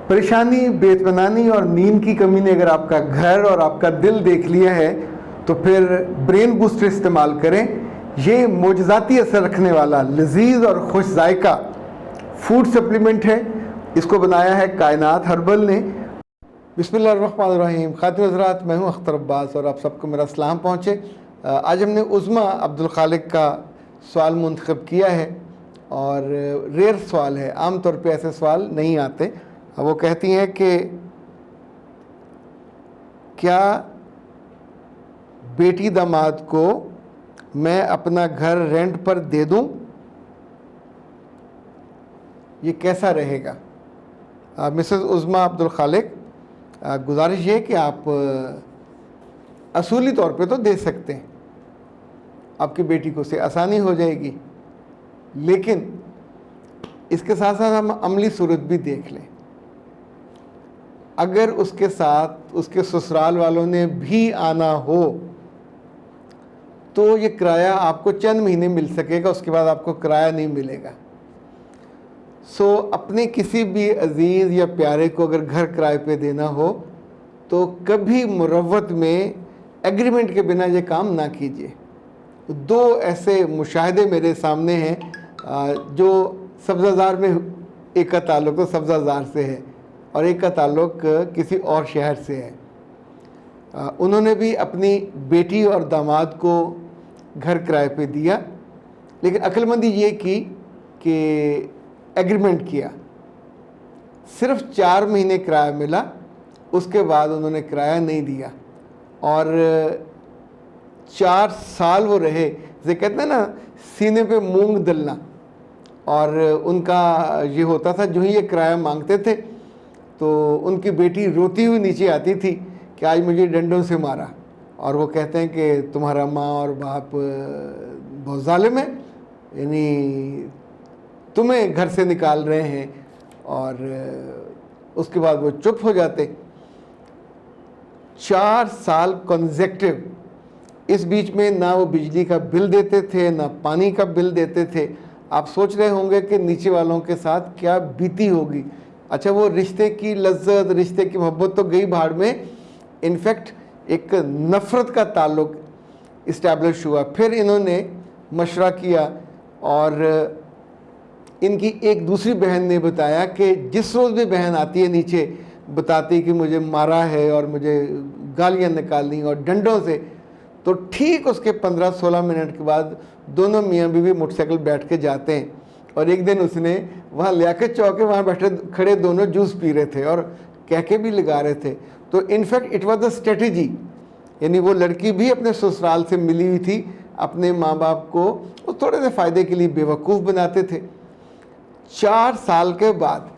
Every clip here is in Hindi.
परेशानी, बेइत्मीनानी और नींद की कमी ने अगर आपका घर और आपका दिल देख लिया है तो फिर ब्रेन बूस्टर इस्तेमाल करें। ये मोजज़ाती असर रखने वाला लजीज और खुश जायका फूड सप्लीमेंट है। इसको बनाया है कायनात हर्बल ने। बिस्मिल्लाहिर्रहमानिर्रहीम। खातिन हज़रात, मैं हूँ अख्तर अब्बास और आप सबको मेरा सलाम पहुँचे। आज हमने उज़्मा अब्दुल खालिक का सवाल मुंतखब किया है और रेयर सवाल है, आम तौर पे ऐसे सवाल नहीं आते। वो कहती हैं कि क्या बेटी दामाद को मैं अपना घर रेंट पर दे दूं, ये कैसा रहेगा? मिसेस उज़्मा अब्दुल खालिक, गुजारिश ये कि आप असूली तौर पे तो दे सकते हैं, आपकी बेटी को से आसानी हो जाएगी, लेकिन इसके साथ साथ हम अमली सूरत भी देख लें। अगर उसके साथ उसके ससुराल वालों ने भी आना हो तो ये किराया आपको चंद महीने मिल सकेगा, उसके बाद आपको किराया नहीं मिलेगा। सो अपने किसी भी अजीज़ या प्यारे को अगर घर किराए पे देना हो तो कभी मुरव्वत में एग्रीमेंट के बिना ये काम ना कीजिए। दो ऐसे मुशाहिदे मेरे सामने हैं जो सब्ज़ाज़ार में, एक का ताल्लुक़ तो सब्ज़ाज़ार से है और एक का ताल्लुक़ किसी और शहर से है। उन्होंने भी अपनी बेटी और दामाद को घर किराए पे दिया, लेकिन अक्लमंदी ये की कि एग्रीमेंट किया, सिर्फ 4 महीने किराया मिला, उसके बाद उन्होंने किराया नहीं दिया और 4 साल वो रहे। जैसे कहते हैं ना, सीने पे मूंग दलना। और उनका ये होता था, जो ही ये किराया मांगते थे तो उनकी बेटी रोती हुई नीचे आती थी कि आज मुझे डंडों से मारा, और वो कहते हैं कि तुम्हारा माँ और बाप बहुत ज़ालिम है, यानी तुम्हें घर से निकाल रहे हैं। और उसके बाद वो चुप हो जाते। 4 साल कंसेक्टिव, इस बीच में ना वो बिजली का बिल देते थे ना पानी का बिल देते थे। आप सोच रहे होंगे कि नीचे वालों के साथ क्या बीती होगी। अच्छा, वो रिश्ते की लज्जत, रिश्ते की मोहब्बत तो गई भाड़ में, इनफैक्ट एक नफ़रत का ताल्लुक़ इस्टेब्लिश हुआ। फिर इन्होंने मशवरा किया और इनकी एक दूसरी बहन ने बताया कि जिस रोज़ भी बहन आती है नीचे, बताती कि मुझे मारा है और मुझे गालियाँ निकालनी और डंडों से, तो ठीक उसके 15-16 मिनट के बाद दोनों मियाँ बीवी मोटरसाइकिल बैठ के जाते हैं। और एक दिन उसने वहाँ लियाकत चौक के वहाँ बैठे खड़े दोनों जूस पी रहे थे और कह के भी लगा रहे थे। तो in fact it was the strategy, यानी वो लड़की भी अपने ससुराल से मिली हुई थी, अपने माँ बाप को वो थोड़े से फ़ायदे के लिए बेवकूफ़ बनाते थे। 4 साल के बाद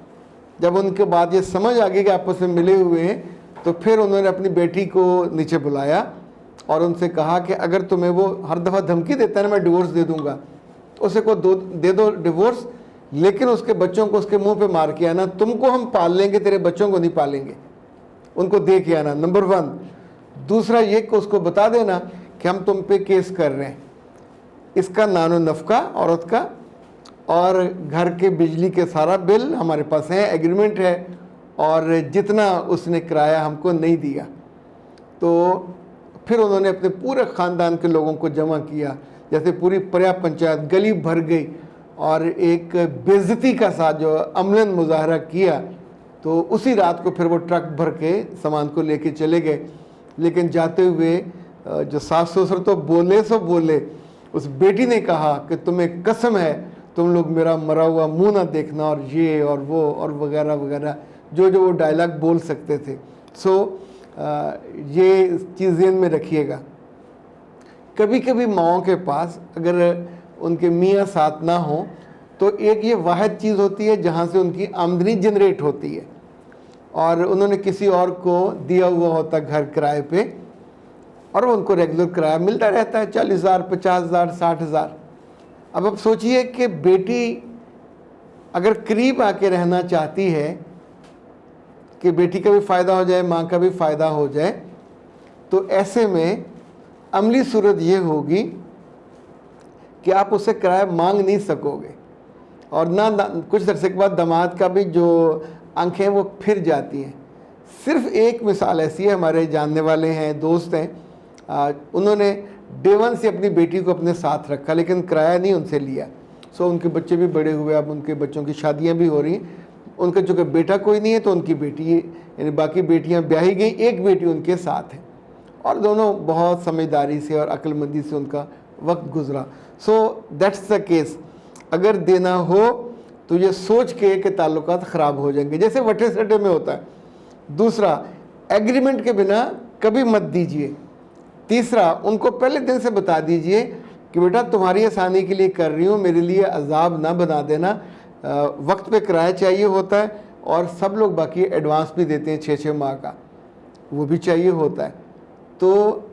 जब उनके बाद ये समझ आ गई कि आपस में मिले हुए हैं, तो फिर उन्होंने अपनी बेटी को नीचे बुलाया और उनसे कहा कि अगर तुम्हें वो हर दफ़ा धमकी देता है ना, मैं डिवोर्स दे दूँगा, तो उसे को दे दो डिवोर्स, लेकिन उसके बच्चों को उसके मुंह पे मार के आना, तुमको हम पाल लेंगे, तेरे बच्चों को नहीं पालेंगे, उनको दे के आना, नंबर 1। दूसरा ये कि उसको बता देना कि हम तुम पे केस कर रहे हैं, इसका नानो नफ़का औरत का और घर के बिजली के सारा बिल हमारे पास है, एग्रीमेंट है, और जितना उसने किराया हमको नहीं दिया। तो फिर उन्होंने अपने पूरे ख़ानदान के लोगों को जमा किया, जैसे पूरी पर्या पंचायत गली भर गई और एक बेइज्जती का साथ जो अमलन मुजाहरा किया। तो उसी रात को फिर वो ट्रक भर के सामान को लेके चले गए, लेकिन जाते हुए जो सास ससुर तो बोले सो बोले, उस बेटी ने कहा कि तुम्हें कसम है तुम लोग मेरा मरा हुआ मुंह ना देखना, और ये और वो और वगैरह वगैरह जो जो वो डायलॉग बोल सकते थे। सो ये चीज़ ज़हन में रखिएगा। कभी कभी माओं के पास अगर उनके मियाँ साथ ना हो तो एक ये वाहिद चीज़ होती है जहाँ से उनकी आमदनी जनरेट होती है, और उन्होंने किसी और को दिया हुआ होता घर किराए पे, और उनको रेगुलर किराया मिलता रहता है 40,000, 50,000, 60,000। अब आप सोचिए कि बेटी अगर करीब आके रहना चाहती है कि बेटी का भी फ़ायदा हो जाए, माँ का भी फ़ायदा हो जाए, तो ऐसे में अमली सूरत ये होगी कि आप उससे किराया मांग नहीं सकोगे, और ना कुछ अरसे के बाद दामाद का भी जो आंखें वो फिर जाती हैं। सिर्फ एक मिसाल ऐसी है, हमारे जानने वाले हैं, दोस्त हैं, उन्होंने डे 1 से अपनी बेटी को अपने साथ रखा, लेकिन किराया नहीं उनसे लिया। सो उनके बच्चे भी बड़े हुए, अब उनके बच्चों की शादियां भी हो रही हैं। उनका चूँकि बेटा कोई नहीं है तो उनकी बेटी, यानी बाकी बेटियां ब्याही गई, एक बेटी उनके साथ है, और दोनों बहुत समझदारी से और अक्लमंदी से उनका वक्त गुजरा। So that's the case. अगर देना हो तो ये सोच के कि ताल्लुकात ख़राब हो जाएंगे, जैसे वटे सटे में होता है। दूसरा, एग्रीमेंट के बिना कभी मत दीजिए। तीसरा, उनको पहले दिन से बता दीजिए कि बेटा तुम्हारी आसानी के लिए कर रही हूँ, मेरे लिए अजाब ना बना देना। वक्त पे किराया चाहिए होता है, और सब लोग बाकी एडवांस भी देते हैं 6-6 माह का, वो भी चाहिए होता है। तो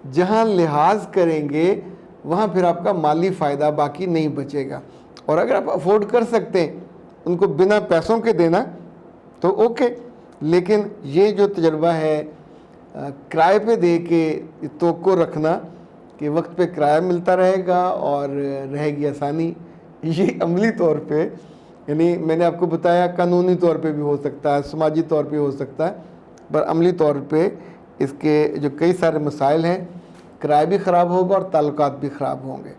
जहाँ लिहाज करेंगे वहाँ फिर आपका माली फ़ायदा बाकी नहीं बचेगा। और अगर आप अफोर्ड कर सकते हैं उनको बिना पैसों के देना तो ओके, लेकिन ये जो तजर्बा है किराए पे दे के तो रखना कि वक्त पे किराया मिलता रहेगा और रहेगी आसानी, ये अमली तौर पे, यानी मैंने आपको बताया कानूनी तौर पे भी हो सकता है, समाजी तौर पे हो सकता है, पर अमली तौर पे इसके जो कई सारे मसाइल हैं, किराया भी ख़राब होगा और ताल्लुकात भी ख़राब होंगे।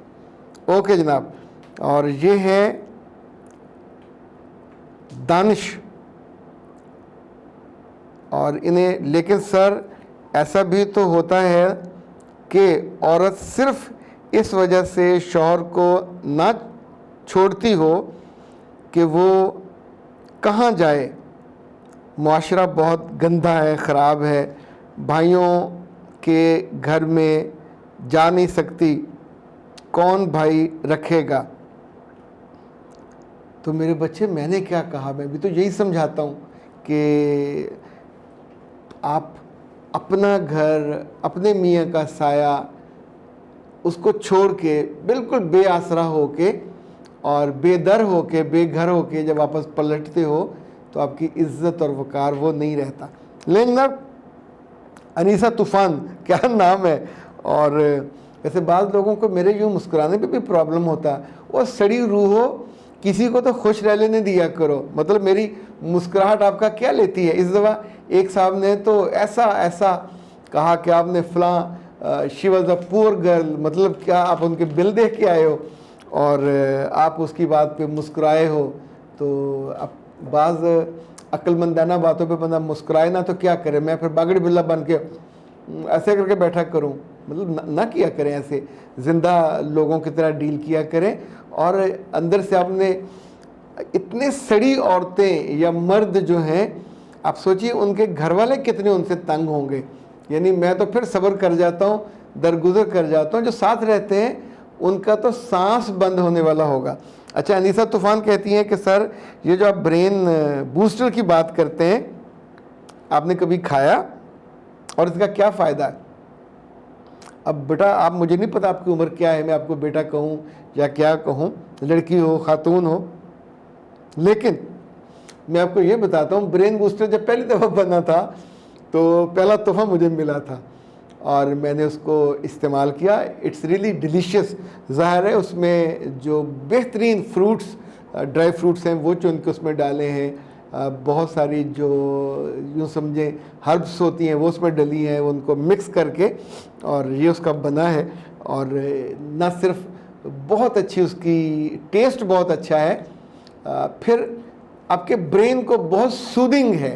ओके जनाब। और ये है दानिश, और इन्हें, लेकिन सर ऐसा भी तो होता है कि औरत सिर्फ इस वजह से शौहर को ना छोड़ती हो कि वो कहाँ जाए, मुआशरा बहुत गंदा है, ख़राब है, भाइयों के घर में जा नहीं सकती, कौन भाई रखेगा। तो मेरे बच्चे, मैंने क्या कहा, मैं भी तो यही समझाता हूँ कि आप अपना घर, अपने मियाँ का साया, उसको छोड़ के बिल्कुल बेआसरा होके और बेदर होके, बेघर होके जब वापस पलटते हो तो आपकी इज्जत और वकार वो नहीं रहता। लेकिन अनीसा तूफ़ान क्या नाम है। और वैसे बाज़ लोगों को मेरे यूँ मुस्कुराने पे भी प्रॉब्लम होता है, वो सड़ी रूह हो, किसी को तो खुश रह लेने दिया करो, मतलब मेरी मुस्कुराहट आपका क्या लेती है। इस दफ़ा एक साहब ने तो ऐसा ऐसा कहा कि आपने फ़लाँ she was a poor girl, मतलब क्या आप उनके बिल देख के आए हो और आप उसकी बात पे मुस्कुराए हो। तो अब बाज़ अक्लमंदाना बातों पे बंदा मुस्कुराए ना तो क्या करे, मैं फिर बागड़ी बिल्ला बन के ऐसे करके बैठा करूं, मतलब ना किया करें, ऐसे ज़िंदा लोगों की तरह डील किया करें। और अंदर से आपने इतने सड़ी औरतें या मर्द जो हैं, आप सोचिए उनके घर वाले कितने उनसे तंग होंगे। यानी मैं तो फिर सब्र कर जाता हूँ, दरगुजर कर जाता हूँ, जो साथ रहते हैं उनका तो सांस बंद होने वाला होगा। अच्छा, अनीसा तूफ़ान कहती हैं कि सर ये जो आप ब्रेन बूस्टर की बात करते हैं, आपने कभी खाया और इसका क्या फ़ायदा है? अब बेटा, आप, मुझे नहीं पता आपकी उम्र क्या है, मैं आपको बेटा कहूँ या क्या कहूँ, लड़की हो खातून हो, लेकिन मैं आपको ये बताता हूँ, ब्रेन बूस्टर जब पहली दफ़ा बना था तो पहला तोहफ़ा मुझे मिला था और मैंने उसको इस्तेमाल किया। It's really delicious. ज़ाहिर है उसमें जो बेहतरीन फ्रूट्स, ड्राई फ्रूट्स हैं वो चुन के उसमें डाले हैं, बहुत सारी जो यूँ समझें हर्ब्स होती हैं वो उसमें डली हैं, उनको मिक्स करके और ये उसका बना है। और ना सिर्फ बहुत अच्छी उसकी टेस्ट बहुत अच्छा है, फिर आपके ब्रेन को बहुत सूदिंग है।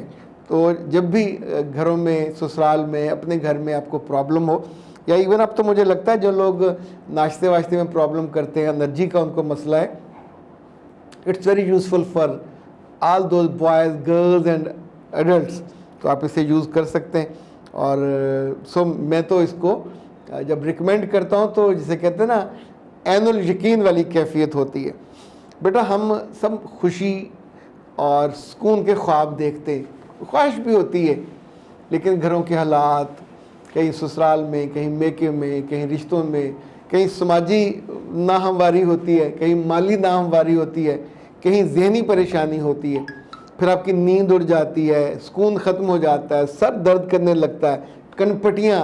तो जब भी घरों में, ससुराल में, अपने घर में आपको प्रॉब्लम हो, या इवन अब तो मुझे लगता है जो लोग नाश्ते वाश्ते में प्रॉब्लम करते हैं, एनर्जी का उनको मसला है, it's very useful for all those boys, girls and adults. तो आप इसे यूज़ कर सकते हैं। और सो मैं तो इसको जब रिकमेंड करता हूँ तो जिसे कहते हैं ना, ऐनुल यकीन वाली कैफियत होती है। बेटा, हम सब खुशी और सुकून के ख्वाब देखते हैं, ख्वाहिश भी होती है, लेकिन घरों के हालात, कहीं ससुराल में, कहीं मेके में, कहीं रिश्तों में, कहीं समाजी नाहमवारी होती है, कहीं माली नाहमवारी होती है, कहीं जहनी परेशानी होती है, फिर आपकी नींद उड़ जाती है, सुकून ख़त्म हो जाता है, सर दर्द करने लगता है, कनपटियाँ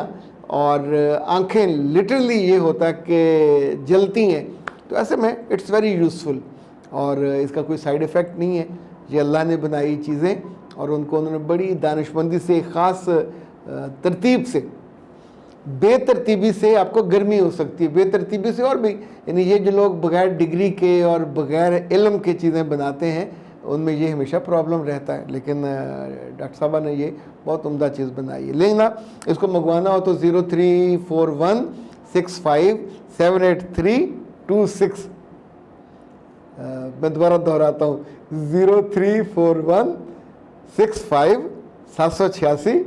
और आँखें लिटरली ये होता है कि जलती हैं। तो ऐसे में इट्स वेरी यूज़फुल और इसका कोई साइड इफ़ेक्ट नहीं है। ये अल्लाह ने बनाई चीज़ें और उनको उन्होंने बड़ी दानिशमंदी से, ख़ास तरतीब से, बेतरतीबी से आपको गर्मी हो सकती है, बेतरतीबी से और भी, यानी ये जो लोग बग़ैर डिग्री के और बग़ैर इल्म के चीज़ें बनाते हैं उनमें ये हमेशा प्रॉब्लम रहता है। लेकिन डॉक्टर साहबा ने ये बहुत उम्दा चीज़ बनाई है। लेकिन ना इसको मंगवाना हो तो 0341657832 मैं दोबारा दोहराता हूँ, 0341657832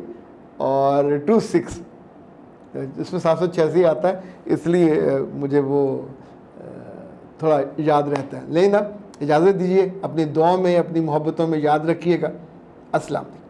और 26, इसमें 786 आता है इसलिए मुझे वो थोड़ा याद रहता है। लेकिन आप इजाज़त दीजिए, अपनी दुआ में, अपनी मोहब्बतों में याद रखिएगा। अस्सलाम वालेकुम।